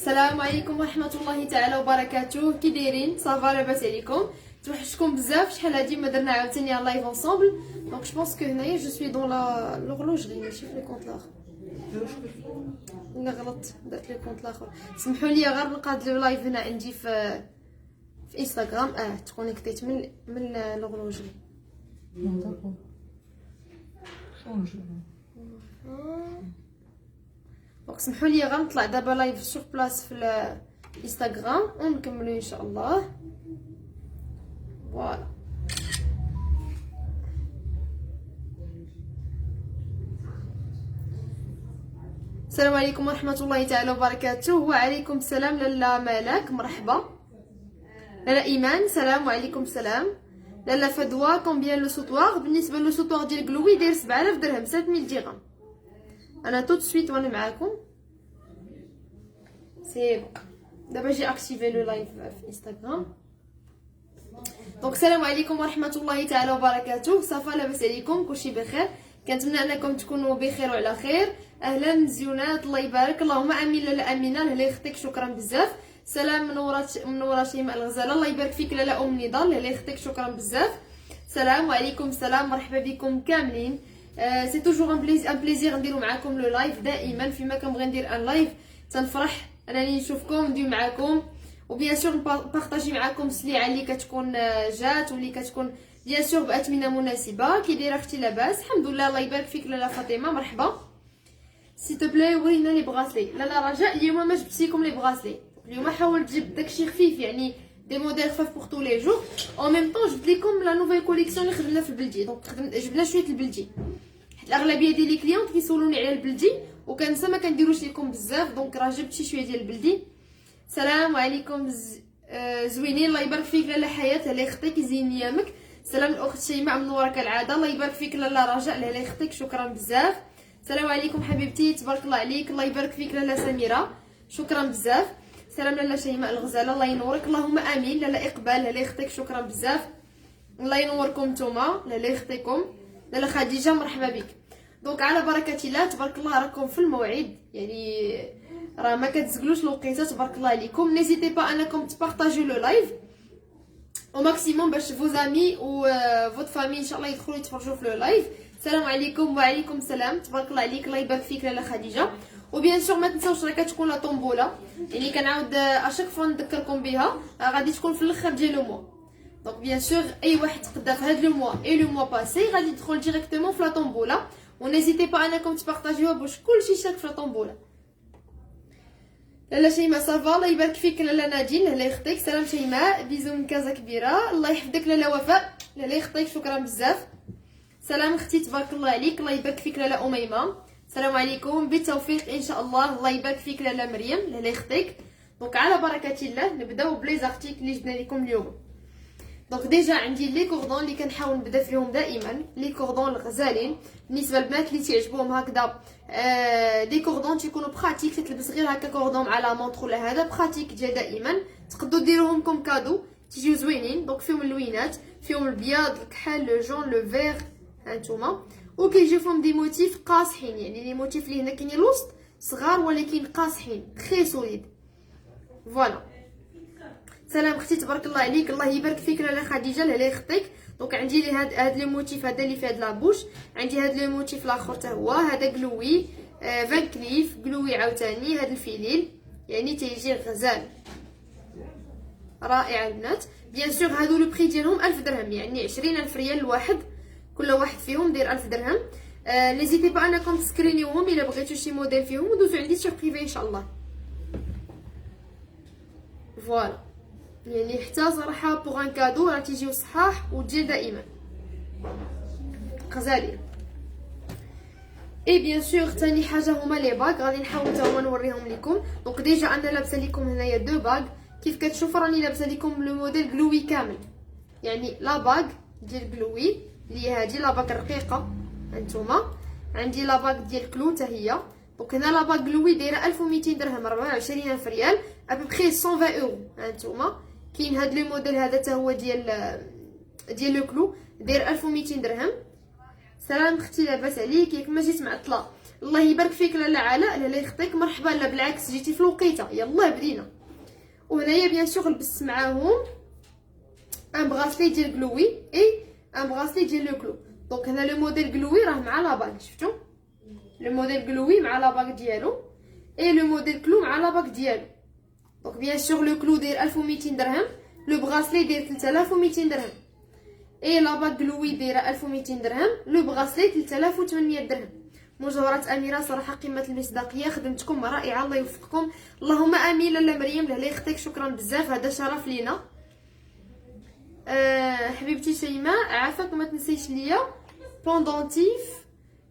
السلام عليكم ورحمه الله تعالى وبركاته. كي دايرين؟ صافا لاباس عليكم؟ توحشتكم بزاف. شحال هادي ما درنا عاوتاني لايف انصومبل. دونك جو بونس كو هنايا جو سوي دون لا لورلوجري ماشي في لي كونط الاخر. لا غلطت، درت لي كونط الاخر. سمحوا لي غير نقاد لو لايف هنا عندي في انستغرام. تكونيكتيت من لورلوجري. داكور شونجي. دونك سمحوا لي غير نطلع دابا لايف سور بلاص في الانستغرام ونكملوا ان شاء الله. فوالا. السلام عليكم ورحمه الله تعالى وبركاته. وعليكم السلام لاله مالك، مرحبا. لاله ايمان، سلام وعليكم السلام. لاله فدوى، كومبيان لو سوطوار؟ بالنسبه لو سوطوار ديال كلوي داير 7000 درهم، 7000 درهم. انا تو سويت وانا معاكم. سي دابا جي اكتيفي لو لايف في انستغرام. دونك السلام عليكم ورحمه الله تعالى وبركاته. صافا لاباس عليكم؟ كلشي بخير؟ كنتمنى انكم تكونوا بخير وعلى خير. اهلا مزيونات، الله يبارك. اللهم امين. لاله امينه، لاله اختك، شكرا بزاف. سلام منوره شيماء الغزاله، الله يبارك فيك. لاله ام نضال، لاله اختك، شكرا بزاف. سلام وعليكم السلام، مرحبا بكم كاملين. سي توجور ان بليزير نديرو معاكم لو لايف. دائما فيما كنبغي ندير ان لايف تنفرح انني نشوفكم ندير معاكم، وبيان سور نبارطاجي معاكم السلعه اللي كتكون جات واللي كتكون بيان سور باثمنه مناسبه. كي دايره اختي؟ لاباس الحمد لله، الله يبارك فيك. لاله فاطمه، مرحبا. سي تو بلاي ورينا لي بغاسلي. لاله رجاء، اليوم ما جبت لكم لي بغاسلي. اليوم حاولت تجيب داكشي خفيف، يعني دي موديل خفاف بوغ تو لي جور. اون ميم طون جبت لكم لا نوفيل كوليكسيون اللي خدمنا في البلدي. دونك جبنا شويه البلدي، حيت الاغلبيه ديال لي كليونط كيسولوني على البلدي وكنسى ما كنديروش لكم بزاف. دونك راه جبت شي شويه ديال البلدي. السلام عليكم زوينين، الله يبارك فيك. لاله حياه، لاله اختك، يزين ايامك. سلام الاخت شيماء، منوره كالعاده، الله يبارك فيك. لاله رجاء، لاله اختك، شكرا بزاف. السلام عليكم حبيبتي، تبارك الله عليك، الله يبارك فيك. لاله سميره، شكرا بزاف. سلام لاله شيماء الغزاله، الله ينورك، اللهم امين. لاله اقبال، لاله اختك، شكرا بزاف، الله ينوركم نتوما. لاله اختكم لاله خديجه، مرحبا بك. دونك على بركه الله، تبارك الله راكم في الموعد، يعني راه ما كتزقلوش الوقيته، تبارك الله عليكم. نيزيتي با انكم تبارطاجيو لو لايف او ماكسيموم باش فو زامي و فوت فامي ان شاء الله يدخلوا يتفرجوا في لو لايف. السلام عليكم. وعليكم السلام، تبارك الله عليك، الله يبارك فيك لاله خديجه. وبيان سور ما تنساوش راه كتكون لا طومبولا، يعني كنعاود اشاك فوا نذكركم بها، غادي تكون في الاخر ديال لو موا. دونك بيان سور اي واحد تقدر في هاد لو موا اي لو موا باسي غادي يدخل ديريكتومون في لا طومبولا. ونيزيتي با انكم تبارطاجيوها باش كلشي يشارك في لا طومبولا. لاله شيماء صافا، الله يبارك فيك. لاله نادين، لاله اختك، سلام شيماء، بيزو من كازا كبيره، الله يحفظك. لاله وفاء، لاله اختك، شكرا بزاف. سلام اختي، تبارك الله عليك، الله يبارك فيك. لاله اميمه، السلام عليكم، بالتوفيق ان شاء الله، الله يبارك فيك. لاله مريم، لاله اختك. دونك على بركه الله نبداو بلي زارتيكل اللي جبنا لكم اليوم. دونك ديجا عندي لي كوردون اللي كنحاول نبدا فيهم دائما، لي كوردون الغزالين بالنسبه للبنات اللي تعجبهم هكذا. لي كوردون تيكونوا براتيك، تلبس غير هكا كوردون مع لا مونطر ولا هذا براتيك جا دائما، تقدروا ديروهم كوم كادو، تيجيو زوينين. دونك فيهم اللوينات، فيهم البياض، الكحل، لو جون، لو فيغ، هانتوما. وكيجيو فيهم دي موتيف قاصحين، يعني لي موتيف اللي هنا كاينين الوسط صغار ولكن قاصحين، تري سوليد. فوالا. سلام اختي، تبارك الله عليك، الله يبارك فيك. لاله خديجه، لاله اختك. دونك عندي لي هاد لي موتيف، هذا اللي فيه هاد لابوش، عندي هاد لي موتيف الاخر حتى هو هذا كلوي، فان كليف كلوي عاوتاني، هاد الفيليل يعني تيجي غزال رائع البنات. بيان سور هادو لو بري ديالهم 1000 درهم، يعني 20000 ريال الواحد، كل واحد فيهم داير 1000 درهم. نيزيتي با انكم تسكرينيوهم الا بغيتو شي موديل فيهم ودوزو عندي سور بريفي ان شاء الله. فوالا، يعني حتى صراحه بوغ ان كادو راه تيجيو صحاح وتجي دائما غزالين. اي بيان سور ثاني حاجه هما لي باغ، غادي نحاول حتى هما نوريهم لكم. دونك ديجا انا لابسه لكم هنايا دو باغ، كيف كتشوفوا راني لابسه لكم لو موديل كلوي كامل، يعني لا باغ ديال كلوي اللي هي هادي لا باغ رقيقه هانتوما. عندي لا باغ ديال كلو حتى هي. دونك هنا لا باغ كلوي دايره 1200 درهم، 24000 ريال، ابوبخي 120 اورو هانتوما. كاين هاد لو موديل هذا حتى هو ديال لو كلو داير 1200 درهم. سلام اختي، لاباس عليك؟ ياك ما جيت معطله؟ الله يبارك فيك لاله علاء، لاله يخطيك، مرحبا. لا بالعكس جيتي في الوقيته، يلاه بدينا. وهنايا بيان سور لبست معاهم ان براسلي ديال كلوي اي ان براسلي ديال لو كلو. دونك هنا لو موديل كلوي راه مع لا باك، شفتوا لو موديل كلوي مع لا باك ديالو اي لو موديل كلو مع لا باك ديالو. دونك بيان سور لو كلو داير 1200 درهم، لو براسلي داير 3200 درهم، اي لا باك كلوي دايره 1200 درهم، لو براسلي 3800 درهم. مجوهرات اميره صراحه قمه المصداقيه، خدمتكم رائعه، الله يوفقكم. اللهم امين. لاله مريم لاله اختك شكرا بزاف، هذا شرف لينا. حبيبتي شيماء عافاك وما تنسيش ليا بوندونتيف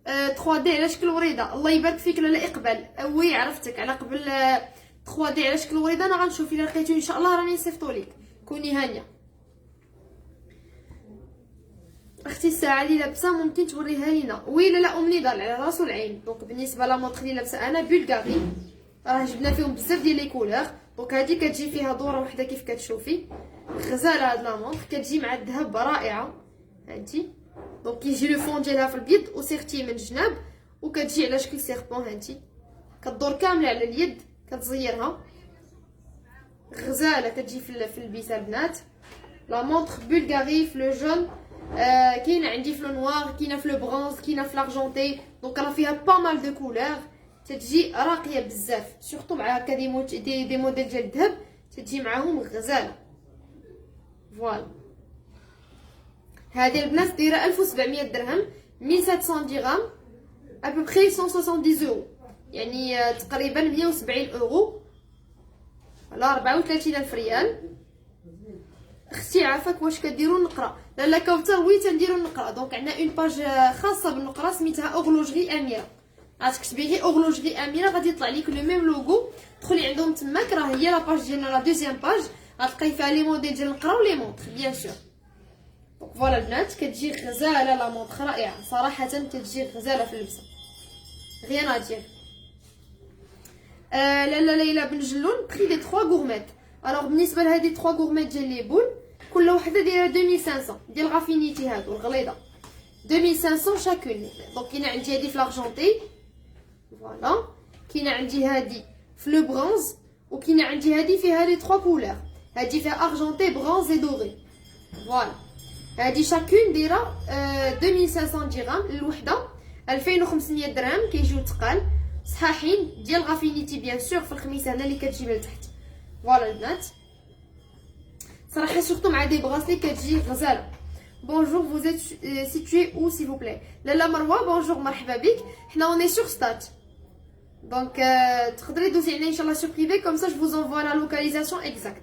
3 دي على شكل وريده. الله يبارك فيك لاله اقبال، وي عرفتك على قبل 3 دي على شكل وريده. انا غنشوف الا لقيتو ان شاء الله راني نصيفطو ليك، كوني هانيه. اختي الساعه اللي لابسه ممكن توريها لينا؟ وي لا ام نضال على راس العين. دونك بالنسبه لا مونطخ اللي لابسه انا بولغاري، راه جبنا فيهم بزاف ديال لي كولور. دونك هذه كتجي فيها دوره وحده كيف كتشوفي، غزاله هاد لا مونطخ، كتجي مع الذهب رائعه هانتي. دونك كيجي لو فون ديالها في البيض وسيرتي من الجناب، وكتجي على شكل سيربون هانتي، كدور كامله على اليد، كتزيرها غزاله، كتجي في البيس البنات. لا مونطخ بولغاري في لو جون، كاينه عندي في لو نوار، كاينه في لو برونز، كاينه في لارجونتي. دونك راه فيها با مال دو كولور، تتجي راقيه بزاف، سورتو مع هكا دي موديل ديال الذهب تتجي معاهم غزاله. فوالا هذه البنات دايره 1700 درهم، 1700 درهم ابوبخي 170 اورو، يعني تقريبا 170 اورو على 34000 ريال. اختي عافاك واش كديروا النقره؟ لاله كوثر وي تنديروا النقره. دونك عندنا اون باج خاصه بالنقره سميتها اورلوجري اميره، غتكتبي غير اورلوجري اميره غادي يطلع لك لو ميم لوغو، دخلي عندهم تماك، راه هي لا باج ديالنا لا دوزيام باج، غتلقاي فيها لي موديل ديال النقره ولي مونطخ بيان سور. دونك فوالا البنات كتجي غزاله لا مونطخ رائعه صراحه، كتجي غزاله في اللبسه غيان ادير. لاله ليلى بن جلون بري دي 3 غورميت. الوغ بالنسبه لهذه 3 غورميت ديال لي بول كل وحده دايره 2500 ديال غافينيتي، هادو الغليظه 2500 شاكون. دونك كاينه عندي هذه في لارجونتي، فوالا كاينه عندي هذه في لو برونز، وكاينه عندي هذه فيها لي 3 كولور، هذه فيها ارجونتي برونز اي دوري. فوالا هذه شاكون دايره 2500 درهم الوحده، 2500 درهم كيجيو تقال صحاحين ديال غافينيتي بيان سور في الخميسه هنا اللي كتجي من التحت. فوالا البنات صراحه سورتو مع دي بغاسلي كتجي غزاله. بونجور vous êtes situé où s'il vous plaît؟ لاله مروه بونجور مرحبا بك، حنا اوني سور ستات. دونك تقدري دوزي علينا ان شاء الله سور بريفي كوم سا جو فوز انفوا لا لوكاليزاسيون اكزاكت.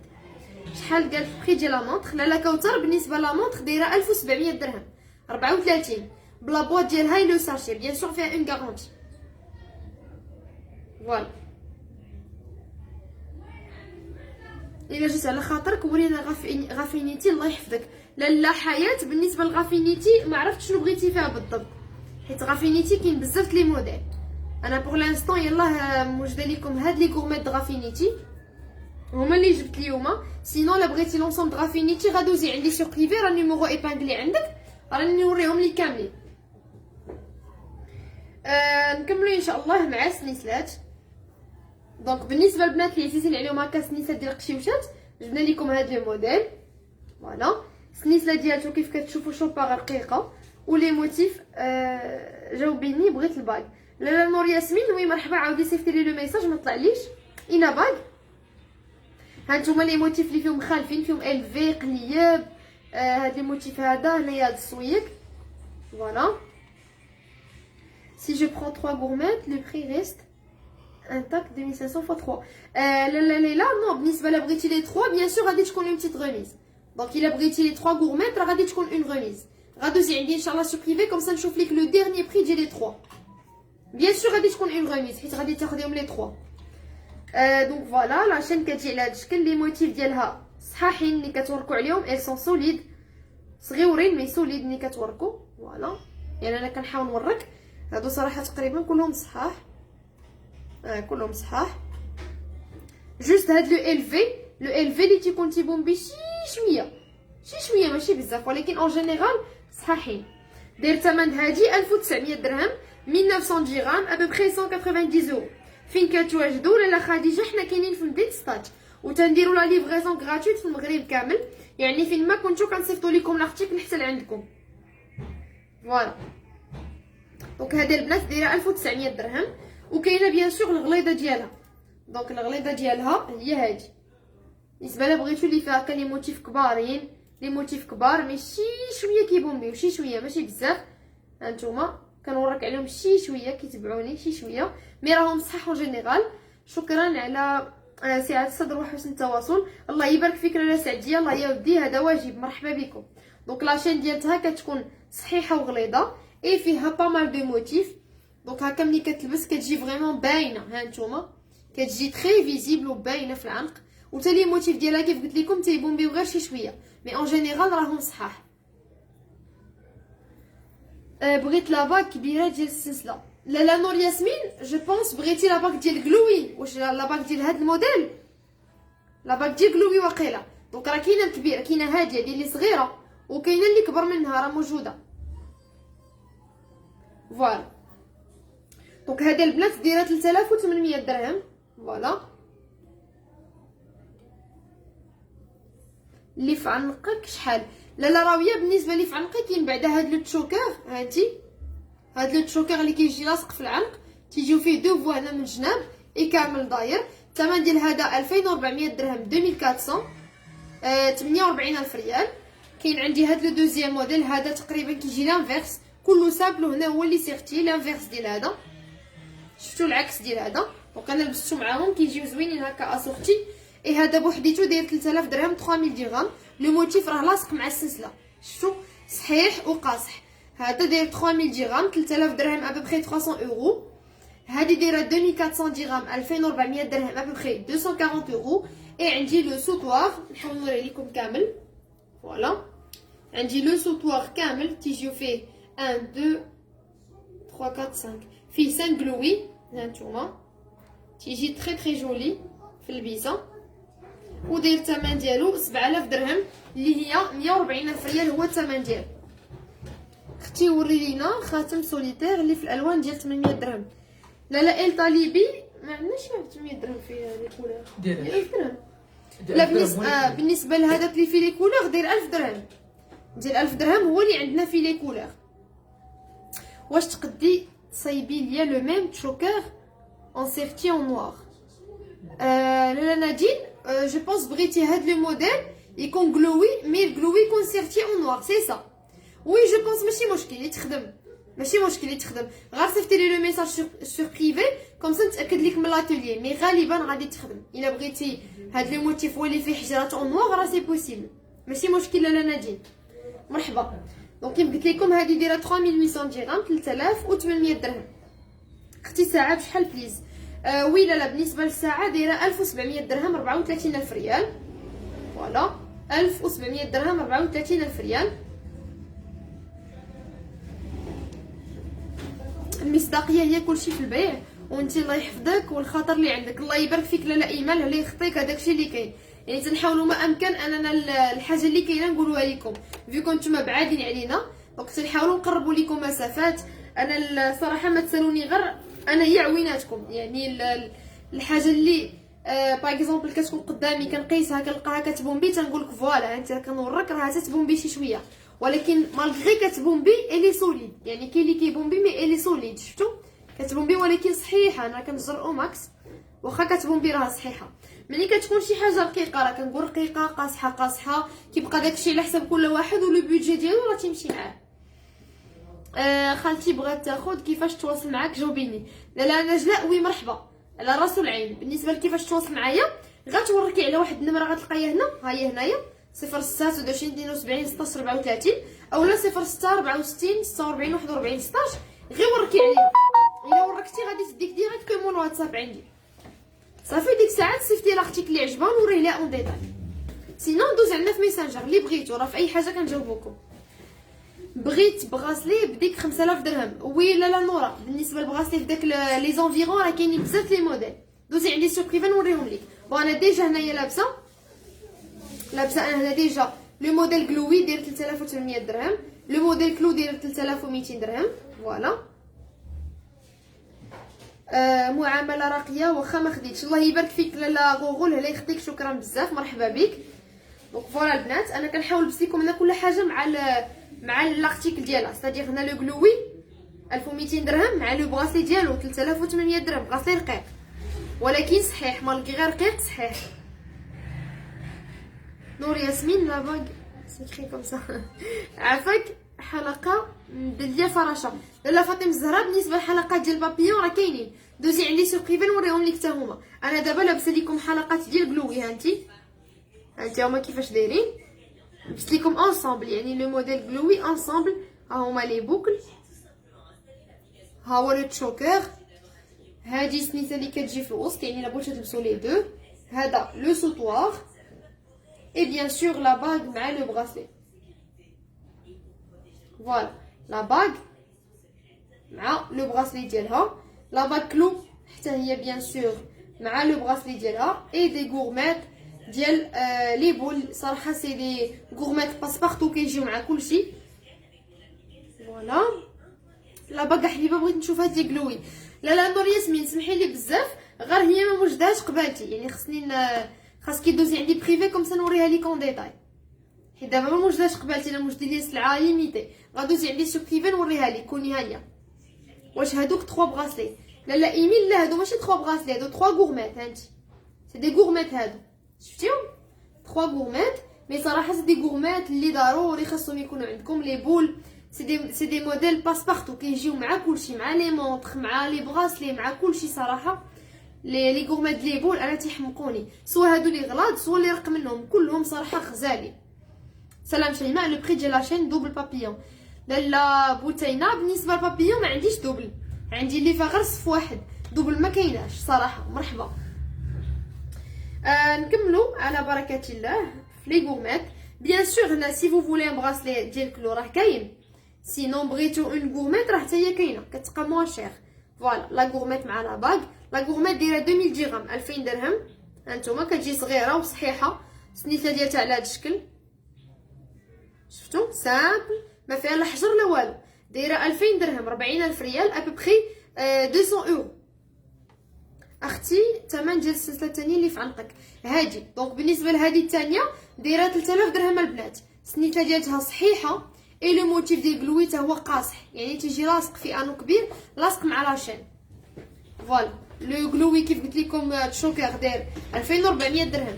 شحال قال البري ديال لا مونطخ؟ لاله كوثر بالنسبه لا مونطخ دايره 1700 درهم 34 بلا بواط ديالها لو ساشي بيان سور فيها اون غارونتي. فوالا الا جيت على خاطرك ورينا غافينيتي الله يحفظك. لاله حياه بالنسبه لغافينيتي ما عرفتش شنو بغيتي فيها بالضبط، حيت غافينيتي كاين بزاف لي موديل. انا بوغ لانستون يلاه موجده لكم هاد لي غورميت د غافينيتي هما اللي جبت اليوم. سينو لا بغيتي لونسوم د غافينيتي غادوزي عندي سور بريفي، راه النيميرو ايبانغلي عندك، راني نوريهم لي كاملين. نكملوا ان شاء الله مع السنيسلات. دونك بالنسبه للبنات اللي عزيزين عليهم هكا سنيسات ديال القشيوشات جبنا لكم هاد لو موديل. فوالا السنيسله ديالته كيف كتشوفوا شوبه رقيقه، ولي موتيف جاوبيني بغيت الباغ. لاله نور ياسمين وي مرحبا، عاودي صيفطي لي لو ميساج ما طلعليش اين باغ. هانتوما لي موتيف اللي فيهم خالفين، فيهم الفي قلياب، هاد لي موتيف هذا هنايا هاد السويق. فوالا si je prends 3 gourmettes le prix reste intact 2500 x 3. لا نو بالنسبه لا بغيتي لي 3 بيان سور غادي تكون اون بتيت غوميز. دونك الا بغيتي لي 3 غورميت راه غادي تكون اون غوميز، غادوزي عندي ان شاء الله سو بريفي كوم سا نشوف لك لو ديرني بري ديال لي 3. بيان سور غادي تكون اون غوميز حيت غادي تاخديهم لي 3. دونك فوالا لاشين كتجي على هذا الشكل، لي موتيف ديالها صحاحين اللي كتوركوا عليهم، اي سون سوليد صغيورين مي سوليد اللي كتوركوا. فوالا يعني انا كنحاول نورك هادو صراحه تقريبا كلهم صحاح، كلهم صحاح. جوست هاد لو الفي اللي تيكون تيبومبي شي شويه ماشي بزاف، ولكن اون جينيرال صحاحين. داير ثمن هادي 1900 درهم 1900 درهم ابوبخي 190 اورو. فين كتواجدوا لاله خديجه؟ حنا كاينين في مدينه سطات وتنديروا لا ليفريزون غراتويت في المغرب كامل، يعني فين ما كنتو كنصيفطوا لكم لارتيكل حتى لعندكم. فوالا دونك هذه البنات دايره 1900 درهم. وكاينه بيان سور الغليظه ديالها، دونك الغليظه ديالها هي هذه. بالنسبه لا بغيتو اللي فيها هكا لي موتيف كبارين، لي موتيف كبار ماشي شويه كيبومبيو، شي شويه ماشي بزاف. هانتوما كنوريك عليهم شي شويه، كيتبعوني شي شويه مي راهم صحاح اون جينيرال. شكرا على سعه الصدر وحسن التواصل. الله يبارك فيك لاله سعديه. الله يا ودي هذا واجب، مرحبا بكم. دونك لاشين ديالتها كتكون صحيحه وغليظه اي فيها با مال دو موتيف. دونك هكا ملي كتلبس كتجي فريمون باينه، هانتوما كتجي تري فيزيبل وباينه في العنق. وتا لي موتيف ديالها كيف قلت لكم تيبومبيو غير شي شويه مي اون جينيرال راهم صحاح. بغيت لاباك كبيره ديال السلسله. لا نور ياسمين جو بونس بغيتي لاباك ديال غلوي. واش لاباك ديال هاد الموديل؟ لاباك ديال غلوي واقيلا. دونك راه كاينه الكبيره، كاينه هاديه ديال اللي صغيره، وكاينه اللي كبر منها راه موجوده. فوالا دونك هذه البنات دايره 3800 درهم. فوالا اللي في عنقك شحال؟ لا راويه بالنسبه لي في عنقي كاين بعدا هاد لو تشوكور. هانتي هاد لو تشوكور اللي كيجي لاصق في العنق، تيجيو فيه دو فوا هنا من الجناب اي كامل داير. الثمن ديال هذا 2400 درهم 2400 48000 ريال. كاين عندي هاد لو دوزيام موديل، هذا تقريبا كيجي لانفيرس كله سامبل، وهنا هو اللي سيرتي لانفيرس ديال هذا. شفتوا العكس ديال هذا؟ دونك انا لبستو معاهم كيجيو زوينين هكا اسورتي. اي هذا بوحديتو داير 3000 درهم 3000 درهم. لو موتيف راه لاصق مع السلسله، شفتوا صحيح وقاصح. هذا داير 3000 درهم 3000 درهم ابوبخي 300 اورو. هذه دايره 2400 درهم 2400 درهم ابوبخي 240 اورو. اي عندي لو سوطوار نحاول نوري لكم كامل. فوالا عندي لو سوطوار كامل تيجيو فيه 1 2 3 4 5 فيه 5 غلوي. هانتوما تيجي تري جولي في البيزا. وداير الثمن ديالو 7000 درهم اللي هي 140000 ريال هو الثمن ديالو. اختي وري لينا خاتم سوليتير اللي في الالوان ديال 800 درهم. لا ال طالبي ما عندناش 800 درهم فيه لي كولور ديال 1000 درهم. لا بالنسبه لهذاك اللي فيه لي كولور داير 1000 درهم. ديال 1000 درهم هو اللي عندنا فيه لي كولور. واش تقدي تصايبي ليا لو ميم تشوكور اون سيرتي اون نوار؟ لا نادين جو بونس بغيتي هاد لو موديل يكون غلوي مي الغلوي يكون سيرتي اون نوار سي سا. وي جو بونس ماشي مشكل اللي تخدم، ماشي مشكل اللي تخدم. غير صيفطي لي لو ميساج سور بريفي كوم سا نتاكد لك من لاتولي. مي غالبا غادي تخدم الا بغيتي هاد لو موتيف هو اللي فيه حجرات اون نوار راه سي بوسيبل، ماشي مشكل. لا نادين مرحبا. دونك كيف قلت لكم هذه دايره 3800 درهم 3800 درهم. اختي ساعه بشحال بليز؟ وي لا بالنسبه للساعه دايره 1700 درهم 34000 ريال. فوالا 1700 درهم 34000 ريال. المصداقيه هي كلشي في البيع، وانت الله يحفظك والخاطر اللي عندك. الله يبارك فيك لاله ايمان الله يخطيك. هذاكشي اللي كاين، يعني تنحاولوا ما امكن اننا الحاجه اللي كاينه نقولوها لكم فيكم نتوما بعادين علينا. دونك تنحاولوا نقربوا لكم مسافات. انا الصراحه ما تسالوني غير انا هي عويناتكم، يعني الحاجه اللي باغ اكزومبل كتكون قدامي كنقيسها كنلقاها كتبومبي تنقول لك فوالا انت كنوريك راها تتبومبي شي شويه، ولكن مالغري كتبومبي الي سوليد. يعني كاين اللي كيبومبي مي الي سوليد، شفتوا كتبومبي ولكن صحيحه. انا كنجر او ماكس واخا كتبومبي راها صحيحه. ملي كتكون شي حاجه رقيقه راه كنقول رقيقه، قاصحه قاصحه، كيبقى داكشي على حسب كل واحد ولو بودجي ديالو راه تيمشي معاه. خالتي بغات تاخذ كيفاش تواصل معاك جاوبيني. لا نجلاء وي مرحبا على راس العين. بالنسبه لكيفاش تواصل معايا غتوريكي على واحد النمره غتلقايها هنا، ها هي هنايا 06 29 72 16 34 اولا 06 64 46 41 16. غير وركي عليها، الا وركتي غادي تديك ديريكتومون الواتساب عندي صافي. ديك الساعه صيفطي لاختك اللي عجبها ونوريه لها اون ديتاي. سينون دوز عندنا في ميسنجر اللي بغيتو، راه في اي حاجه كنجاوبوكم. بغيت بغاسلي بديك 5000 درهم. وي لا نورا بالنسبه للبغاسلي في داك لي زونفيرون راه كاينين بزاف لي موديل. دوزي عندي سور بريفي نوريهم لك. بون انا ديجا هنايا لابسه انا هنا ديجا لو موديل غلوي داير 3800 درهم، لو موديل كلو داير 3200 درهم. فوالا معامله راقيه واخا ما خديتش. الله يبارك فيك لاله غوغول، الله يخليك، شكرا بزاف، مرحبا بك. دونك فوالا البنات، انا كنحاول نلبس لكم هنا كل حاجه مع لارتيكل ديالها، ستادير هنا لو غلوي 1200 درهم مع لو بغاسلي ديالو 3800 درهم، بغاسلي رقيق ولكن صحيح، مالكي غير رقيق صحيح. نور ياسمين لا باغ سيكري كوم سا. عافاك حلقه ديال فراشه. لاله فاطمه الزهراء، بالنسبه للحلقات ديال بابيون راه كاينين، دوزي عندي سوق بريفي نوريهم لك حتى هما. انا دابا لابسه لكم حلقات ديال غلوي، هانتي هما كيفاش دايرين، لبست لكم انصامبل يعني لو موديل غلوي انصامبل. ها هما لي بوكل، ها هو لو تشوكر، هادي سنيته اللي كتجي في الوسط يعني الا بغيتو تلبسوا لي دو، هذا لو سوطوار اي بيان سور لا باغ مع لو براسلي. فوالا لا باغ مع لو براسلي ديالها، لا باغ كلو حتى هي بيان سور مع لو براسلي ديالها، اي دي غورميت ديال لي بول. صراحه سي دي غورميت باسبارتو كيجيو مع كلشي. فوالا لا باغ حبيبه، بغيت نشوف هاد لي غلوي. لا نور ياسمين سمحي لي بزاف، غير هي ما موجداش قبالتي، يعني خاصك دوزي عندي بريفي كوم سا نوريها ليك اون ديتاي، حيت دابا ما موجداش قبالتي، انا موجد لي سلعه ليميتي، غادوزي عندي سو بريفي نوريها لك. كوني هانيه واش هادوك 3 براسلي؟ لا ايميل، لا هادو ماشي 3 براسلي، هادو 3 غورميت. هانتي سي دي غورميت هادو، شفتيهم 3 غورميت، مي صراحه سي دي غورميت اللي ضروري خاصهم يكونوا عندكم لي بول. سي دي موديل باسبارتو كيجيو مع كلشي، مع لي مونطخ مع لي براسلي مع كلشي. صراحه لي غورميت لي بول انا تيحمقوني، سوا هادو لي غلاض سوا لي رق منهم، كلهم صراحه غزالي. سلام شيماء، لو بري ديال لاشين دوبل بابيون. لاله بوتينه، بالنسبه للبابيون ما عنديش دوبل، عندي اللي فيها غير صف واحد، دوبل ما كايناش صراحه. مرحبا. نكملوا على بركه الله في لي غورميت. بيان سور هنا سي فو فولي ان براسلي ديال كلو راه كاين، سينون بغيتو اون غورميت راه حتى هي كاينه، كتبقى موان شير. فوالا لا غورميت مع لا باغ، لا غورميت دايره 2000 درهم 2000 درهم. هانتوما كتجي صغيره وصحيحه، سنيته ديالها على هذا الشكل، شفتوا سامبل ما فيها لا حجر لا والو، دايره 2000 درهم 40000 ريال ابوبخي 200 اورو. اختي الثمن ديال السلسله الثانيه اللي في عنقك هادي. دونك بالنسبه لهذه الثانيه دايره 3000 درهم البنات، سنيته ديالها صحيحه، اي لو موتيف ديال غلوي حتى هو قاصح، يعني تيجي لاصق في انو كبير لاصق مع لاشين. فوالا لو غلوي كيف قلت لكم الشوكر داير 2400 درهم،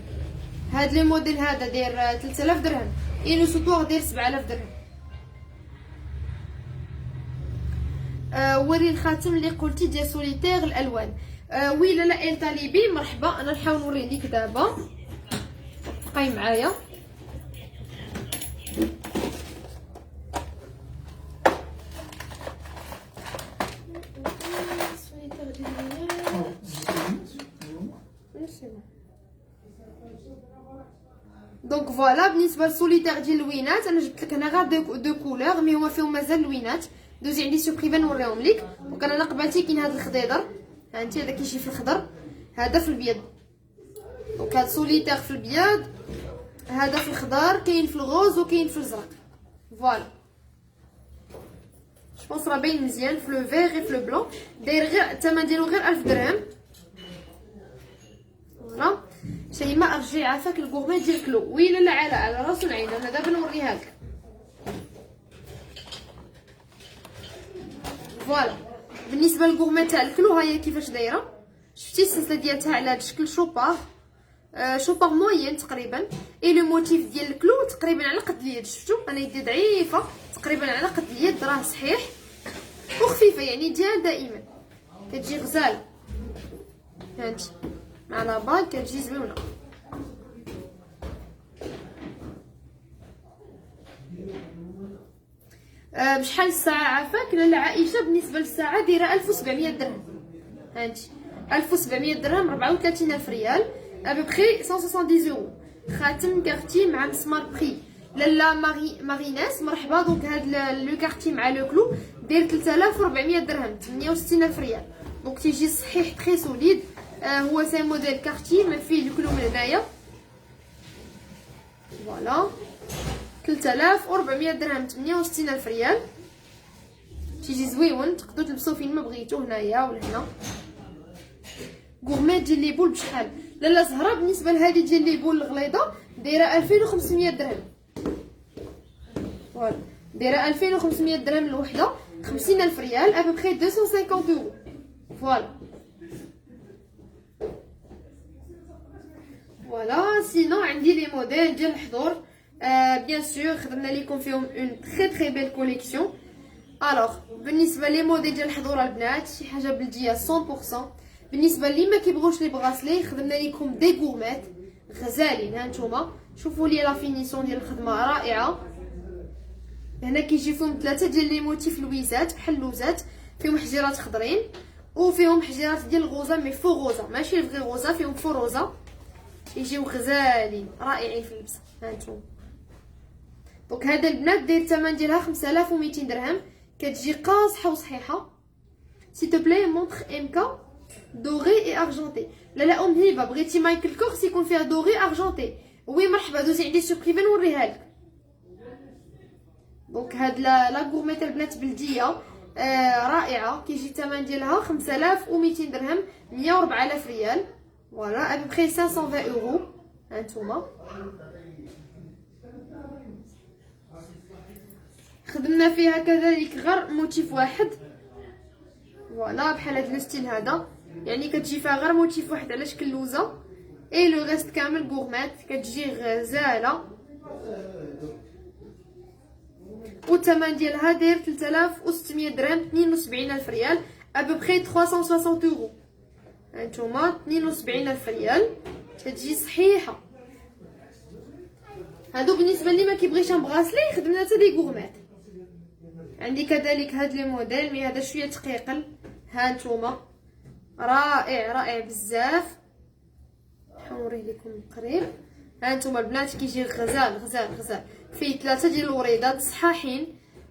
هاد لو موديل هذا داير 3000 درهم، اي لو سوطوار داير 7000 درهم. وري الخاتم اللي قلتي ديال سوليتير الالوان. وي لا ال طالبي مرحبا، انا نحاول نوري ليك دابا، بقاي معايا. دونك فوالا بالنسبه للسوليتير ديال اللوينات، انا جبت لك هنا غير دو كولور، مي هما فيهم مازال اللوينات. دوزي عندي سو بريفي نوريهم ليك. دونك انا قبالتي كاين هذا الخضيضر، ها انت هذا كيجي في الخضر، هذا في الابيض. دونك هذا سوليتير في الابيض، هذا في الخضر، كاين في الغوز وكاين في الازرق. فوالا جوبونس راه باين مزيان في لو فيغ في لو بلون. داير غير الثمن ديالو غير 1000 درهم. فوالا شيماء رجعي عافاك الكورميت ديال كلو. وي لا على راس العين، انا دابا نوريها لك. فوالا بالنسبه للكورميت تاع الكلو ها هي كيفاش دايره، شفتي السلسله ديالها على هذا الشكل شوبار، شوبار موين تقريبا، اي لو موتيف ديال الكلو تقريبا على قد اليد. شفتوا انا يدي ضعيفه تقريبا على قد اليد، راه صحيح وخفيفه يعني ديال دائما كتجي غزاله. هانتي مع لا باغ كتجي زوينه. بشحال الساعه عافاك لاله عائشه؟ بالنسبه للساعه دايره 1700 درهم. هانتي 1700 درهم 34000 ريال ابوبخي 170 يورو. خاتم كارتي مع مسمار بري. لاله ماريناس مرحبا. دونك هاد لو كارتي مع لو كلو داير 3400 درهم 68000 ريال. دونك تيجي صحيح تري سوليد. هو سي موديل كارتي ما فيه الكلو من هنايا. فوالا 3400 درهم 68000 ريال. تيجي زويون، تقدروا تلبسوه فين ما بغيتو، هنايا ولا هنا. غورميت ديال لي بول بشحال؟ لاله زهره بالنسبه لهذه ديال لي بول الغليظه دايره 2500 درهم. فوالا دايره 2500 درهم الوحده، 50000 ريال ابوبخي 250 اورو. فوالا فوالا. سينو عندي لي موديل ديال الحضور بيان سور خدمنا لكم فيهم اون تري تري بيل كوليكسيون. الوغ بالنسبه لي موديل ديال الحضور البنات شي حاجه بلديه 100%. بالنسبه لي ما كيبغوش لي بغاسلي خدمنا لكم دي غورميت غزالين. ها نتوما شوفوا لي لا فينيسيون ديال الخدمه رائعه. هنا كيجي فيهم 3 ديال لي موتيف لويزات بحال اللوزات، فيهم حجيرات خضرين وفيهم حجيرات ديال الغوزه مي فو غوزه ماشي الفغي غوزه، فيهم فو روزه يجيو غزالين رائعين في اللبسه. ها نتوما دونك هذا البنات داير الثمن ديالها 5200 درهم، كتجي قاصحه وصحيحه. سي تو بلاي مونطخ ام كا دوري اي ارجونتي. لا ام هبه بغيتي مايكل كورس يكون فيها دوري ارجونتي، وي مرحبا دوزي عندي سور بريفي نوريها لك. دونك هاد لا غورميت البنات بلديه رائعه، كيجي الثمن ديالها 5200 درهم، 104000 ريال. فوالا ابوبخي 520 اورو. هانتوما خدمنا فيها كذلك غير موتيف واحد. فوالا بحال هاد لو ستيل هذا، يعني كتجي فيها غير موتيف واحد على شكل لوزه، اي لو ريست كامل غورميت كتجي غزاله. والثمن ديالها داير 3600 درهم، 72000 ريال ابوبخي 360 اورو. هانتوما 72000 ريال كتجي صحيحه. هادو بالنسبه لي ما كيبغيش مبغاسلي خدمنا حتى دي غورميت. عندي كذلك هاد لي موديل مي هذا شويه تقيقل. هانتوما رائع رائع بزاف، نوريه لكم قريب. هانتوما البنات كيجي غزال غزال غزال، فيه 3 ديال الوريدات صحاحين.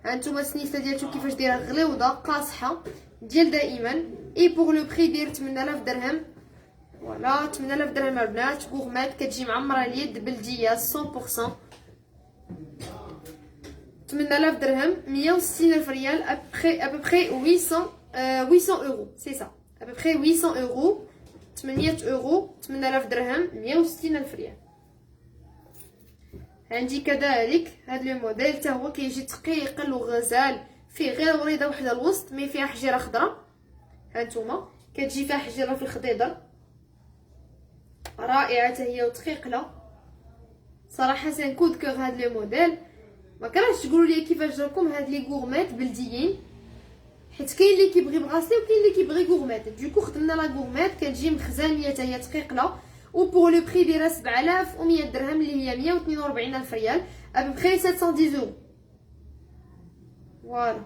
هانتوما السنيفه ديالته كيفاش دايره غليوضه قاصحه ديال دائما. اي بوغ لو بري داير 8000 درهم. فوالا 8000 درهم البنات غورميت كتجي معمره اليد بلديه 100%. 8000 درهم 160000 ريال ابوبخي 800 اورو. سي سا ابوبخي 800 اورو، 800 اورو 8000 درهم 160000 ريال. عندي كذلك هاد لو موديل حتى هو كيجي تقيقل وغزال، فيه غير وريده وحده الوسط مي فيها حجيره خضراء. هانتوما كتجي فيها حجيره في الخضيضر رائعه حتى هي وتقيقله. صراحه سان كود كور هاد لو موديل. ما كرهتش تقولوا لي كيفاش جاكم هاد لي غورميت بلديين، حيت كاين اللي كيبغي بغاسلي وكاين اللي كيبغي غورميت. دوكو خدمنا لا غورميت كتجي مخزانيه حتى هي تقيقله، و بور لو بري ديالها 7100 درهم اللي هي 142000 ريال ابوبخي 710 اورو. فوالا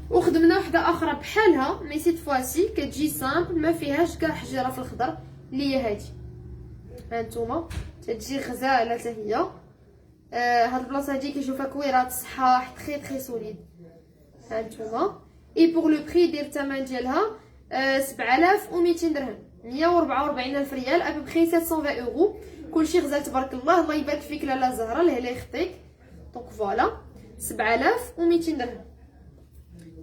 وخدمنا وحده اخرى بحالها مي سيت فواسي كتجي سامبل ما فيهاش كاع حجيره في الخضر اللي هي هادي. هانتوما تتجي غزاله حتى هي. هاد البلاصه هادي كيشوفها كويرات صحاح تري تري سوليد. هانتوما اي بوغ لو بري ديال الثمن ديالها 7200 درهم، 144000 ريال ابوبخي 720 اورو. كلشي غزال تبارك الله. الله يبارك فيك لاله زهره الله يخطيك. دونك فوالا 7200 درهم،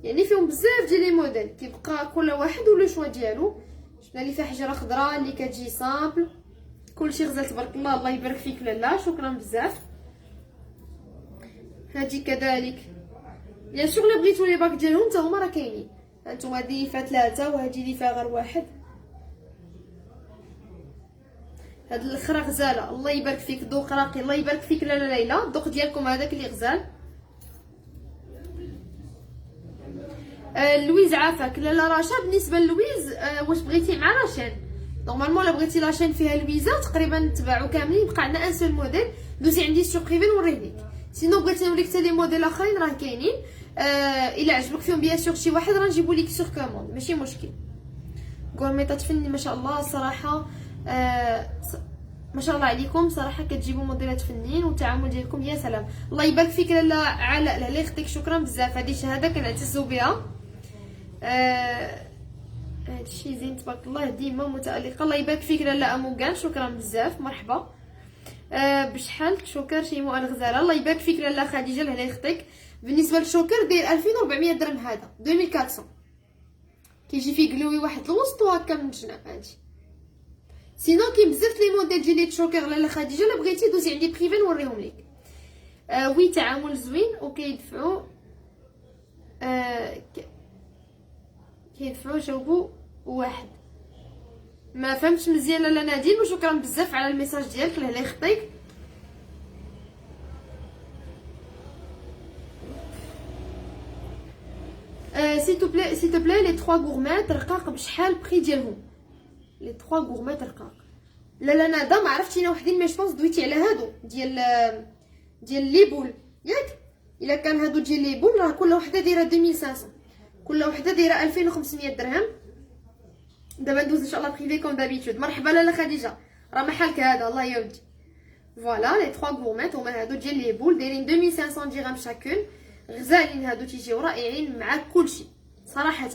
يعني فيهم بزاف ديال لي موديل. كيبقى كل واحد ولو شوا ديالو. شفنا اللي فيها حجره خضراء اللي كتجي سامبل، كلشي غزال تبارك الله. الله يبارك فيك لاله، شكرا بزاف. هادي كذلك بيان سور الا بغيتو لي باك ديالهم حتى هما راه كاينين. هانتوما هادي فيها 3 وهادي اللي فيها غير واحد. هاد الاخرى غزاله الله يبارك فيك. دوق راقي الله يبارك فيك لاله ليلى. الدوق ديالكم هذاك اللي غزال. لويز عافاك لاله رشا. بالنسبه للويز واش بغيتي مع لاشين؟ نورمالمون الا بغيتي لاشين فيها لويزه تقريبا تباعو كاملين. بقى عندنا ان سول موديل دوزي عندي سور بريفي نوريه ليك. سينو بغيتي نوريك حتى لي موديل اخرين راه كاينين. الا عجبك فيهم بيان سور شي واحد راه نجيبو ليك سور كوموند ماشي مشكل. غورميطات فني ما شاء الله الصراحه. ما شاء الله عليكم صراحه كتجيبوا موديلات فنيين والتعامل ديالكم يا سلام. الله يبارك فيك لاله علاء الله يخطيك. شكرا بزاف. هذه شهاده كنعتزوا بها. هادشي زين تبارك الله ديما متالقه. الله يبارك فيك لاله اموغان. شكرا بزاف مرحبا. بشحال شوكر شيمو الغزاله. الله يبارك فيك لاله خديجه الله يخطيك. بالنسبه للشوكر داير 2400 درهم. هذا 2400. كيجي فيه قلوي واحد الوسط وهكا من الجناب. هادي سينو كاين بزاف لي موديل ديال لي تشوكر لاله خديجه. الا بغيتي دوزي عندي بريفي نوريهم لك. وي تعامل زوين وكيدفعوا كيدفعوا جاوبوا واحد. ما فهمتش مزيان لاله نادين، وشكرا بزاف على الميساج ديالك الله يخطيك. s'il te plaît les 3 gourmettes رقاق بشحال بري ديالهم؟ لي 3 غورميت رقاق. لا ندى ما عرفتينا وحدين، مي جوبونس دويتي على هادو ديال لي بول ياك. الا كان هادو ديال لي بول راه كل وحده دايره 2500، كل وحده دايره 2500 درهم. دابا ندوز ان شاء الله بريفي كوم دابيتود. مرحبا لاله خديجه، راه محالك هذا الله يودي. فوالا لي 3 غورميت هما هادو ديال لي بول دايرين 2500 درهم شاكون. غزالين هادو، تيجيو رائعين مع كلشي صراحه،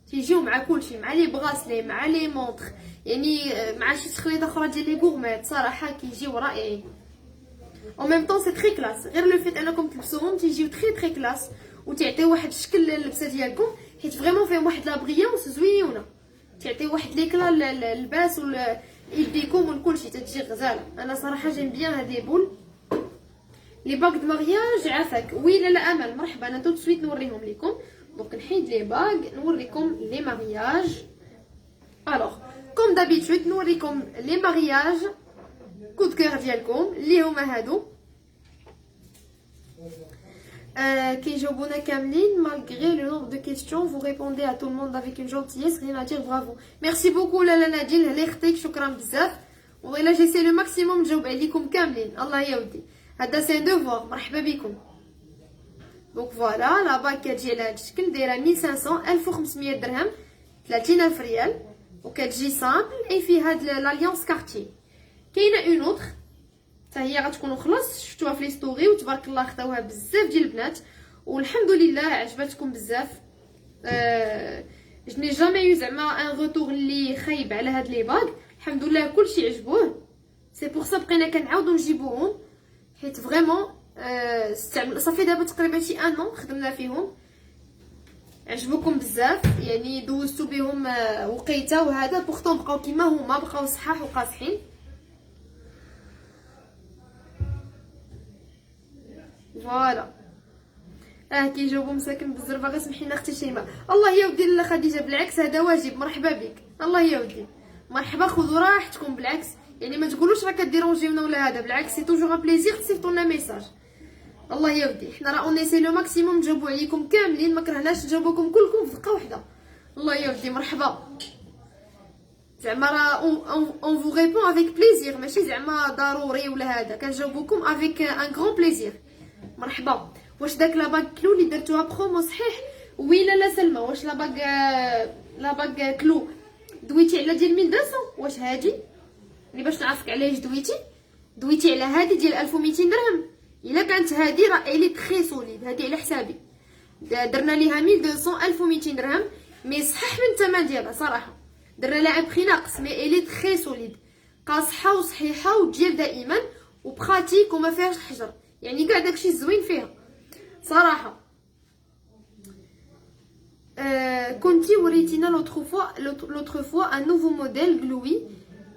تيجيو مع كلشي، مع لي بغاسلي مع لي مونطخ، يعني مع شي تخليطه اخرى ديال لي غورميت صراحه كيجيو رائعين. او ميم طون سي تري كلاس، غير لو فيت انكم تلبسوهم تيجيو تري كلاس وتعطيو واحد الشكل للبسه ديالكم، حيت فريمون فيهم واحد لا بريونس زويونه، تعطيو واحد ليكلا للباس ويديكم وكلشي، تتجي غزاله. انا صراحه جيم بيان هاد لي بول. لي باغ دو مارياج عافاك. وي لا امل مرحبا، انا تو سويت نوريهم لكم. دونك نحيد لي باغ نوريكم لي مارياج. الوغ كوم دابيتود نوريكم لي مارياج كود كير ديالكم اللي هما هادو. كيجاوبونا كاملين malgré le nombre de questions vous répondez à tout le monde avec une gentillesse, rien à dire, bravo. Merci beaucoup لاله نادين، الله يخطيك، شكرا بزاف. والله جيسي لو ماكسيموم نجاوب عليكم كاملين، الله يودي، هذا سي دوفوار. مرحبا بكم. دونك فوالا لا باك كتجي على هذا الشكل، دايره 1500 1500 درهم 30000 ريال، وكتجي سامبل اي في هاد لاليونس كارتي. كاينه اون اوتر حتى هي غتكون خلاص شفتوها في لي ستوري وتبارك الله خداوها بزاف ديال البنات والحمد لله عجبتكم بزاف. جني جامي يو زعما ان روتور اللي خايب على هاد لي باغ، الحمد لله كلشي عجبوه. سي بور سا بقينا كنعاودو نجيبوهم حيت فريمون صافي دابا تقريبا شي ان اون خدمنا فيهم، عجبوكم بزاف، يعني دوزتو بهم وقيته وهذا بورتون بقاو كيما هما، بقاو صحاح وقاصحين. فوالا كيجاوبوا مساكن بالزربه. غير سمحي لنا اختي شيماء. الله يودي لاله خديجه، بالعكس هذا واجب، مرحبا بك، الله يودي، مرحبا، خذوا راحتكم، بالعكس يعني ما تقولوش راه كديرونجيونا ولا هذا، بالعكس سي توجور ان بليزير تصيفطوا لنا ميساج. الله يودي حنا راه اونيسي لو ماكسيموم نجاوبوا عليكم كاملين، ما كرهناش نجاوبوكم كلكم في دقه واحده. الله يودي مرحبا، زعما راه اون فو ريبون افيك بليزير، ماشي زعما ضروري ولا هذا، كنجاوبوكم افيك ان غران بليزير. مرحبا. واش داك لاباغ كلو اللي درتوها برومو صحيح؟ وي لا سلمى، واش لاباغ كلو دويتي على ديال 1200؟ واش هادي اللي باش نعرفك علاش دويتي على هادي ديال 1200 درهم؟ الا كانت هادي راه الي تري سوليد، هادي على حسابي درنا ليها 1200 1200 درهم، مي صحح من الثمن ديالها صراحه، درنا لها ان بري ناقص، مي الي تري سوليد، قاصحه وصحيحه وديال دائما وبراتيك وما فيهاش حجر، يعني كاع داكشي الزوين فيها صراحه. كنتي وريتينا لوتر فوا ان نوفو موديل غلوي،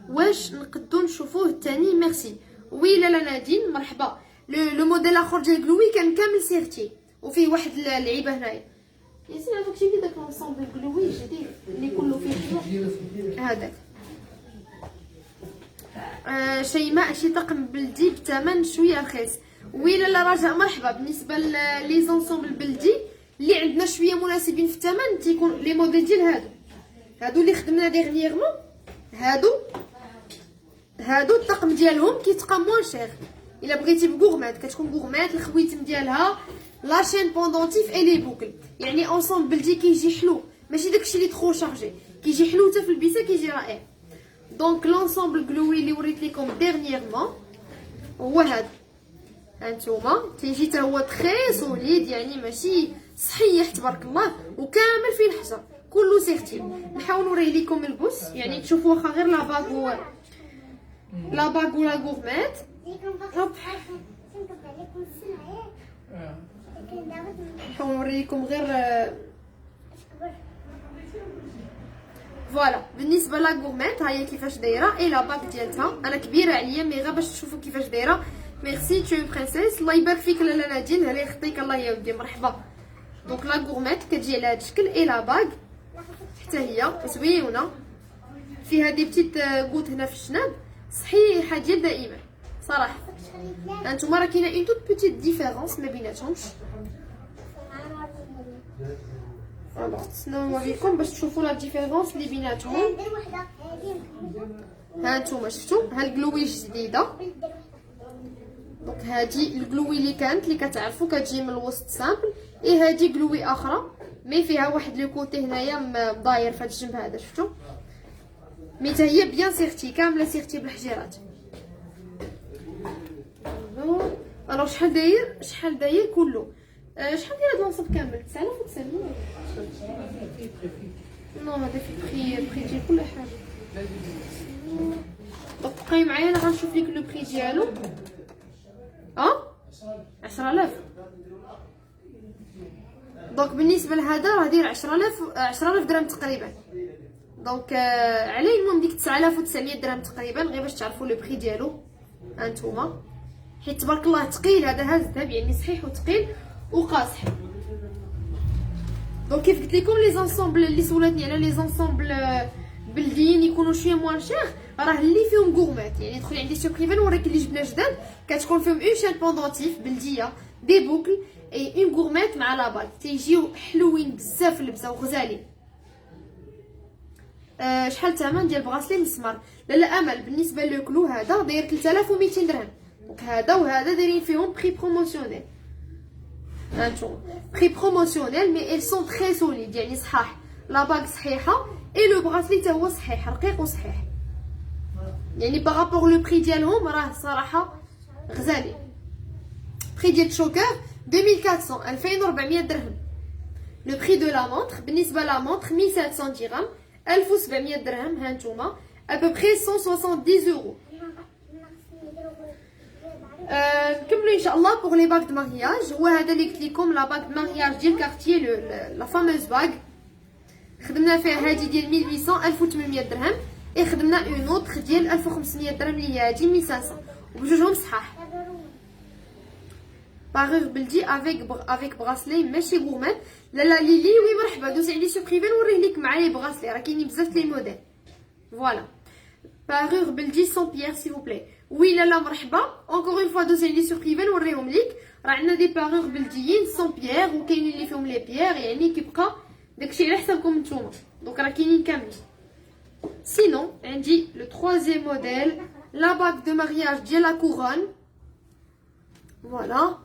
واش نقدو نشوفوه الثاني؟ ميرسي. وي لاله نادين مرحبا. لو موديل الاخر ديال غلوي كان كامل سيرتي وفيه واحد اللعيبه هنايا. ياسين هذاك شي داك لونسومبل غلوي جديد اللي كله فيه هذاك. شيماء شي طقم بلدي بثمن شويه رخيص. وي لاله رجاء مرحبا. بالنسبه لي زونسومبل بلدي اللي عندنا شويه مناسبين في الثمن تيكون لي موديل ديال هادو اللي خدمنا ديغنييغمون، هادو الطقم ديالهم كيتبقى موان شير. الا بغيتي بغورمات كتكون غورمات الخويتم ديالها لاشين بوندونتيف اي لي بوكل، يعني اونسومبل بلدي كيجي حلو، ماشي داكشي اللي ترو شارجي، كيجي حلو حتى في البيسه كيجي رائع. دونك لونسومبل غلوي اللي وريت لكم ديغنييغمون هو هذا، هانتوما تيجي حتى هو تري سوليد، يعني ماشي صحيح تبارك الله وكامل فيه الحجر كله سيرتي. نحاول نوري لكم البوس يعني تشوفوا واخا غير لا باغ ولا غورميت. نحاول نوريكم غير فوالا بالنسبه لا غورميت ها هي كيفاش دايره اي لا باك ديالتها انا كبيره عليا مي غير باش تشوفوا كيفاش دايره. ميرسي تو برينسيس الله يبارك فيك لاله نادين الله يخطيك الله يا ودي مرحبا. دونك لا غورميت كتجي على هذا الشكل اي لا باك حتى هي زويونه فيها دي بتيت غوت هنا في الشناب صحيحه ديال دائما صراحه. هانتوما راه كاينه اون توت بوتيت ديفيرونس ما بيناتهمش. فوالا تسناو نوريكم باش تشوفوا لا ديفيرونس اللي بيناتهم. هانتوما شفتوا ها الكلوي جديده. دونك هادي الكلوي اللي كانت اللي كتعرفوا كتجي من الوسط سامبل اي هادي كلوي اخرى مي فيها واحد لو كوتي هنايا مداير في هاد الجنب هذا شفتوا. مي حتى هي بيان سيرتي كامله سيرتي بالحجيرات. الوغ شحال داير كله شحال داير هاد النصب كامل 9900 نو هذا في بري ديال كل حاجه. دونك بقاي معايا انا غنشوف لك لو بري ديالو 10000. دونك بالنسبه لهذا راه داير 10000 درهم تقريبا. دونك عليه المهم ديك 9900 درهم تقريبا غير باش تعرفوا لو بري ديالو هانتوما حيت تبارك الله ثقيل هذا هاز الذهب يعني صحيح وثقيل وقاصح. دونك كيف قلت لكم لي زونسومبل اللي سولاتني على لي زونسومبل بلديين يكونوا شويه موان شير راه اللي فيهم غورميت يعني دخلي عندي سو بريفي نوريك اللي جبنا جداد كتكون فيهم اون شين بوندونتيف بلديه دي بوكل اي اون غورميت مع لاباك تيجيو حلوين بزاف اللبسه وغزالين. شحال الثمن ديال براسلي مسمار؟ لا امل بالنسبه للكلو هذا داير 3200 درهم. دونك هذا وهذا دايرين فيهم بري بروموسيونيل هانتوما بري بروموسيونيل مي ils sont très solides يعني صحاح لا باك صحيحه اي لو براسلي حتى هو صحيح رقيق وصحيح يعني بارابور لو بري ديالهم راه صراحه غزالين. بري ديال شوكر 2400 2400 درهم. لو بري دو لا مونطر بالنسبه لا مونطر 1700 درهم 1700 درهم هانتوما ابوبري 170 يورو. نكملوا ان شاء الله بوغ لي باك دو مارياج. هو هذا اللي قلت لكم لا باك دو مارياج ديال كارتيي لا فاموز باك خدمنا فيها هذه ديال 1800 1800 درهم اي خدمنا اون اوتر ديال 1500 درهم اللي هي هذه 1500 وبجوجهم صحاح. باغور بلدي افيك براسلي ماشي غورميت. لا ليلي وي مرحبا دوزي عندي سو بريفي نوريه لك مع لي براسلي راه كاينين بزاف لي موديل. فوالا باغور بلدي سون بيير سي فو بلاي. وي لا مرحبا اونكور اون فوا دوزي عندي سو بريفي نوريهم ليك راه عندنا دي باغور بلديين سون بيير وكاينين اللي فيهم لي بيير يعني كيبقى داكشي على حسابكم نتوما. دونك راه كاينين كاملين. سينون عندي لو تروازيام موديل لا باك دو مارياج ديال لا كورون. فوالا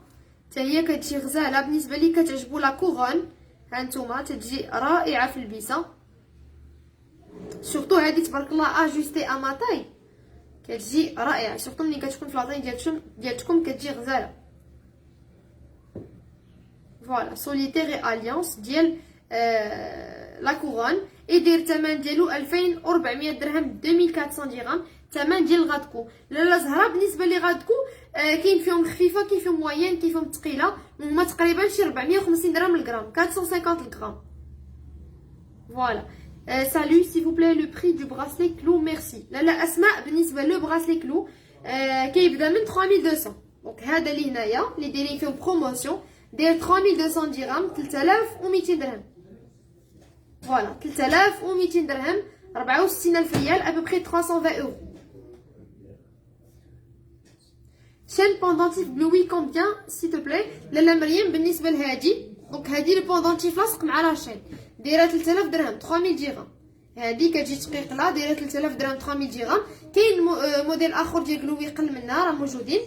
حتى هي كتجي غزاله بالنسبه لي كتعجبو لا كورون هانتوما تجي رائعه في البيسه سورتو هذه تبارك الله اجوستي اماتاي كتجي رائعه سورتو ملي كتكون في لاطاي ديالتكم كتجي غزاله. فوالا سوليتير اي اليانس ديال لا كورون اي داير الثمن ديالو 2400 درهم 2400 درهم الثمن ديال الغادكو. لا زهره بالنسبه لي غادكو كاين فيهم خفيفه كاين فيهم موين كاين فيهم ثقيله هما تقريبا شي 450 درهم الغرام 450 الغرام. فوالا سالو سي فو بلاي لو بري دو براسلي كلو ميرسي. لا اسماء بالنسبه لو براسلي كلو كيبدا من 3200. دونك هذا اللي هنايا اللي دايرين فيهم بروموسيون داير 3200 درهم 3200 درهم. فوالا 3200 درهم 64000 ريال ابوبري 320 اورو. شين بوندونتيف بلوي كومبيان سي تو بلاي؟ لاله مريم بالنسبه لهادي دونك هادي لو بوندونتيف لاصق مع لاشين دايره 3000 درهم 3000 درهم. هادي كتجي تقيقله دايره 3000 درهم 3000 درهم. كاين موديل اخر ديال بلوي قل منها راه موجودين.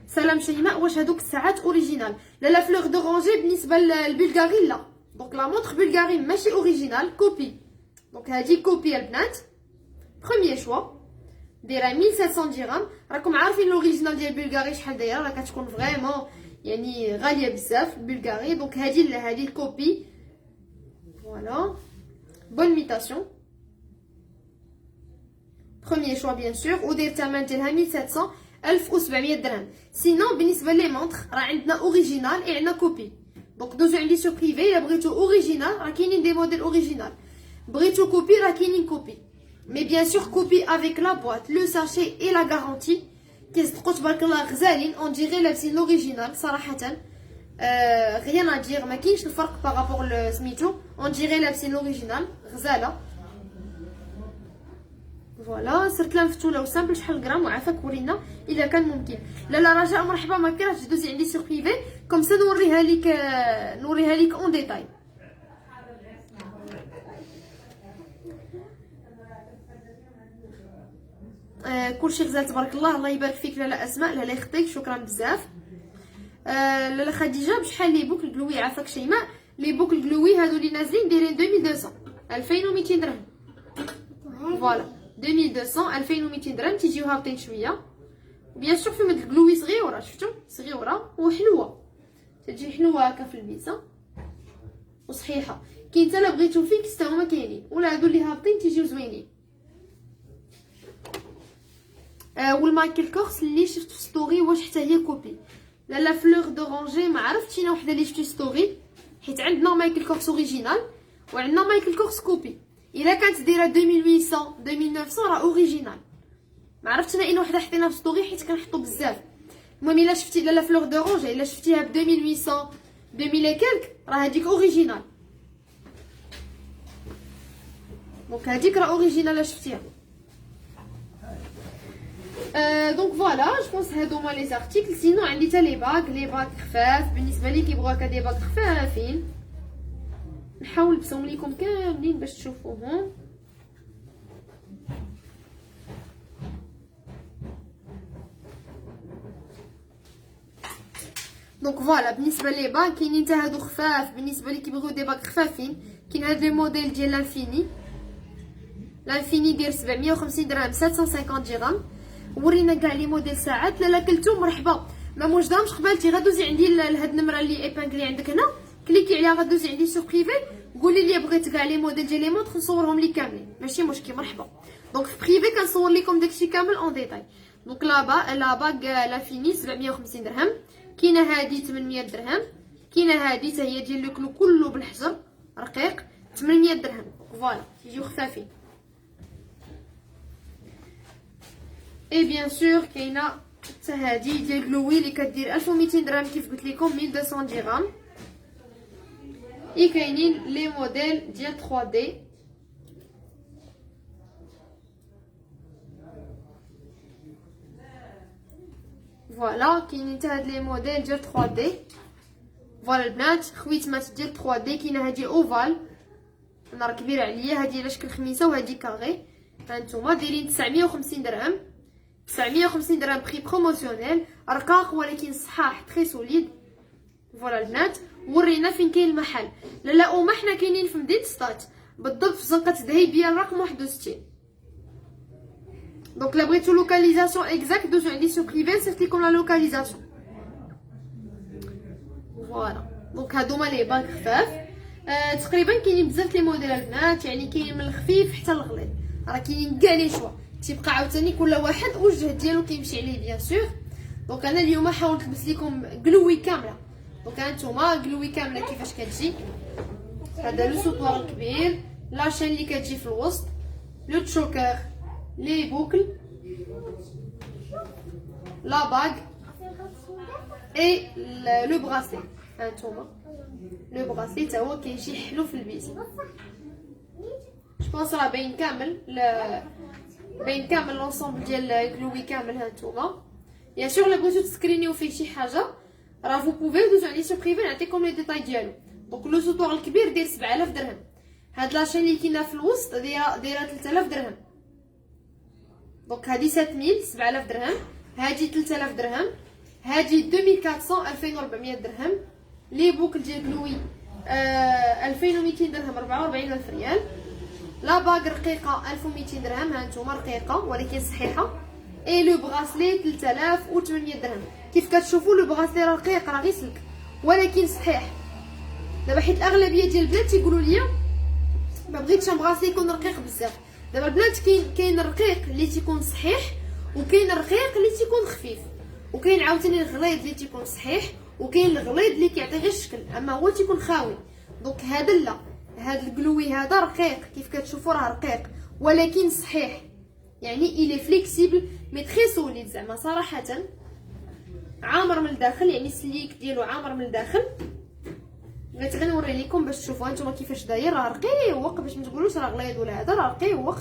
سلام شيماء واش هادوك الساعات اوريجينال؟ لا فلور دورانجي بالنسبه للبلغاري لا. دونك لا مونطر بلغاري ماشي اوريجينال كوبي. دونك هادي كوبي البنات بروميير شوا دايره 1700 درهم. راكم عارفين لوريجينال ديال بلغاري شحال دايره راه كتكون فريمون يعني غاليه بزاف بلغاري. دونك هادي الكوبي فوالا بون ميتاسيون بروميير شوا بيان سور وداير الثمن ديالها 1700 1700 درهم. سينون بالنسبه لي مونطر راه عندنا اوريجينال اي عندنا كوبي. دونك دوزو عندي سو بريفي الا بغيتو اوريجينال راه كاينين دي موديل اوريجينال بغيتو كوبي راه كاينين كوبي مي بيان سور كوبي افيك لا بواط لو ساشي اي لا غارونتي كيصدقوا تبارك الله غزالين اون ديغي لابسين لوريجينال صراحه. غيان ادير ما كاينش الفرق بارابور سميتو اون ديغي لابسين لوريجينال غزاله. فوالا صرت لها مفتوله وسامبل. شحال غرام وعافاك ورينا اذا كان ممكن. لا رجاء مرحبا ما كرهتش دوزي عندي سور بريفي كوم سا نوريها ليك اون ديتاي. كلشي غزال تبارك الله. الله يبارك فيك لاله اسماء لاله يخطيك شكرا بزاف. لاله خديجه بشحال لي بوكل جلوي عافاك شيماء. لي بوكل جلوي هادو اللي نازلين دايرين 2200 2200 درهم. فوالا 2200 2200 درهم تيجيو هابطين شويه بيان سور فيهم هاد الجلوي صغيره شفتو صغيره وحلوه تجي حلوه هكا في البيسه وصحيحه. كاين حتى لا بغيتو فيكس حتى هما كاينين ولا هادو اللي هابطين تيجيو زوينين. والمايكل كورس اللي شفت في ستوري واش حتى هي كوبي؟ لا فلور دورانجي ما عرفتش انا وحده اللي شفتي ستوري حيت عندنا مايكل كورس اوريجينال وعندنا مايكل كورس كوبي. الا كانت دايره 2800 2900 راه اوريجينال. ما عرفتش انا ان وحده حطينا في ستوري حيت كنحطو بزاف. المهم الا شفتي لا فلور دورانجي الا شفتيها ب 2800 2000 كالك راه هذيك اوريجينال. دونك هذيك راه اوريجينال شفتيها. دونك فوالا جو بونس هادو هما لي زارتيكل. سينو عندي حتى لي باك خفاف بالنسبه لي كيبغوا هكا دي باك خفافين. نحاول نلبسهم ليكم كاملين باش تشوفوهم. دونك فوالا بالنسبه لي باك كاينين حتى هادو خفاف بالنسبه لي كيبغيو دي باك خفافين. كاين هاد لي موديل ديال لانفيني داير 750 درهم 750 درهم. ورينا كاع لي موديل ساعات. لا كلتو مرحبا ما موجدهمش قبالتي غدوزي عندي لهاد النمره اللي ايبانكلي عندك هنا كليكي عليها غدوزي عندي سور بريفي قولي لي بغيت كاع لي موديل ديال لي مونطخ نصورهم لك كاملين ماشي مشكل مرحبا. دونك في بريفي كنصور لكم داكشي كامل اون ديتاي. دونك لا باغ لافيني 750 درهم. كاينه هادي 800 درهم. كاينه هادي حتى هي ديال لو كلو كله بالحجر رقيق 800 درهم. فوالا تيجيو خفافين. اي بيان سور كاينه حتى هادي ديال جلوي اللي كدير 1200 درهم كيف قلت لكم 1200 درهم. اي كاينين لي موديل ديال 3D. فوالا كاينين حتى هاد لي موديل ديال 3D. فوالا البنات خويتمات ديال 3D. كاينه هادي اوفال انا راه كبيره عليا هادي على شكل خميسه وهادي كاري. هانتوما دايرين 950 درهم 950 درهم بري بروموسيونيل رقاق ولكن صحاح تري سوليد. فوالا البنات ورينا فين كاين المحل. لا وما حنا كاينين في مدينه سطات بالضبط في زنقه ذهيبيه الرقم 61. دونك لا بغيتو لوكاليزاسيون اكزاكت دوزو عندي سو بريفي صيفط لكم لا لوكاليزاسيون. فوالا دونك هادو هما لي باك خفاف. تقريبا كاينين بزاف لي موديل البنات يعني كاين من الخفيف حتى الغليظ راه كاينين كاع لي شوا. تيبقى عاوتاني كل واحد وجه ديالو كيمشي عليه بيان سور. دونك انا اليوم حاولت نلبس لكم جلوي كامله. دونك هانتوما جلوي كامله كيفاش كتجي. هذا لو سوطوار الكبير لاشين اللي كتجي في الوسط لو تشوكر لي بوكل لا باغ اي لو براسلي. هانتوما لو براسلي تا هو كيجي حلو في البيت. جو بونس راه باين كامل باين كامل لونسومبل ديال كلوي كامل. هانتوما بيان سور الا بغيتو تسكرينيو فيه شي حاجه راه فو بوفي دوزو عليه سو بريفي نعطيكم لي ديتاي ديالو. دونك لو سوطوار الكبير داير 7000 درهم. هاد لاشين اللي كاينه في الوسط دايره 3000 درهم. دونك هادي 7000 7000 درهم. هادي 3000 درهم. هادي 2400 2400 درهم. لي بوكل ديال كلوي 2200 درهم 44000 ريال. لا باغ رقيقه 1200 درهم. هانتوما رقيقه ولكن صحيحه. اي لو براسلي 3800 درهم. كيف كتشوفوا لو براسلي رقيق راه غير سلك ولكن صحيح. دابا حيت الاغلبيه ديال البنات تيقولوا لي ما بغيتش براسلي يكون رقيق بزاف. دابا البنات كاين الرقيق اللي تيكون صحيح وكاين الرقيق اللي تيكون خفيف وكاين عاوتاني الغليظ اللي تيكون صحيح وكاين الغليظ اللي كيعطي غير الشكل اما هو تيكون خاوي. دونك هذا لا هذا الجلوي هذا رقيق كيف كتشوفوا راه رقيق ولكن صحيح، يعني الي فليكسيبل مي تري سوليد زعما صراحه عامر من الداخل، يعني السليك ديالو عامر من الداخل. بغيت غير نوري لكم باش تشوفوا نتوما كيفاش داير، راه رقيق باش ما تقولوش راه غليظ ولا هذا، راه رقيق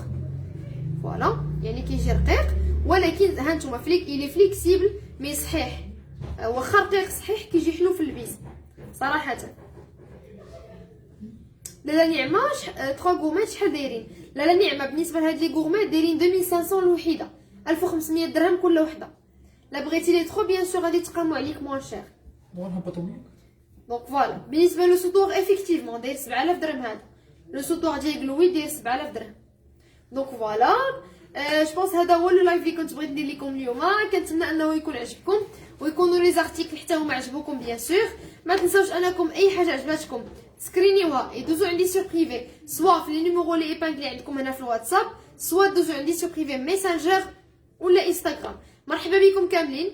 فوالا، يعني كيجي رقيق ولكن ها نتوما الي فليكسيبل مي صحيح، واخا رقيق صحيح كيجي حلو في اللبس صراحه. لالا نعمه 3 غورمات شحال دايرين؟ لالا نعمه بالنسبه لهاد لي غورمات دايرين 2500 الوحيده، 1500 درهم كل وحده. لا بغيتي لي ترو بيان سور غادي تقاموا عليك موان شير. دونك فوالا بالنسبه لو سوطور افيكتيفمون داير 7000 درهم، هذا لو سوطور ديال جلوي داير 7000 درهم. دونك فوالا جو بونس هذا هو لو لايف اللي كنت بغيت ندير لكم اليوم. كنتمنى انه يكون عجبكم ويكونوا لي زارتيكل حتى هما عجبوكم بيان سور. ما تنساوش انكم اي حاجه عجباتكم سكرينيوها يدوزوا عندي سور بريفي، سوا في لي نيميرو لي ايبانغلي عندكم هنا في الواتساب، سوا دوزوا عندي سور بريفي ميسنجر ولا انستغرام. مرحبا بكم كاملين.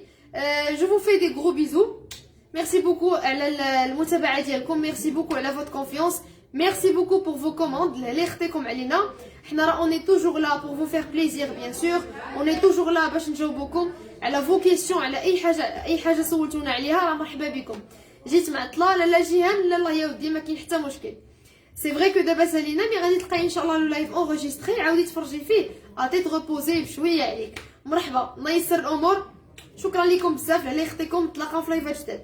جو فو في دي غرو بيزو. ميرسي بوكو على المتابعه ديالكم، ميرسي بوكو على فوت كونفيونس، ميرسي بوكو بور فو كوموند اللي اختيكم علينا. حنا راه اوني توجور لا بور فو فير بليزير بيان سور، اوني توجور لا باش نجاوبوكم على فو كيسيون، على اي حاجه سولتونا عليها راه مرحبا بكم. جيت معطله لالا جيهان لا يا ودي ما كاين حتى مشكل. سي فري كو دابا سالينا مي غادي تلقاي ان شاء الله لو لايف اونغيستري، عاودي تفرجي فيه اتيت ريبوزي بشويه عليك. مرحبا، الله يسر الامور. شكرا لكم بزاف على اختكم، نتلاقاو في لايفات جداد.